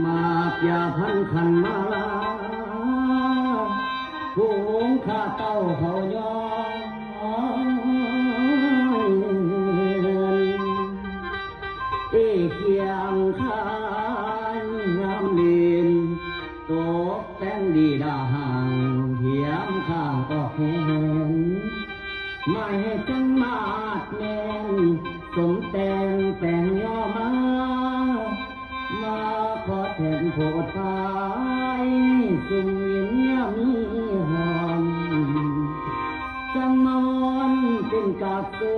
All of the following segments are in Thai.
มาปยาพันขันมาลาผู้งข้าเต้าเขาย้อนเอเคียงข้างงามเด่นตกแต่งดีดาห่างเทียมข้างออกแหนไม่จังมาดแน่นสมแต่งแปลงย่อมาขอแทนโพดฟ้าสุ่มเวียนยมีหอมจังมอนเป็นกาเฟ่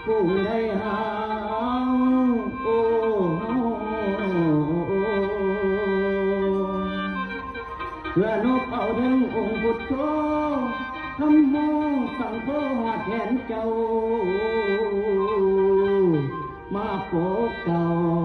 ผู้ได้หาโอ้เพื่อนกเอาถึงองค์พุทโธธรรมโมสังโฆแทนเจ้ามาโปกเก่า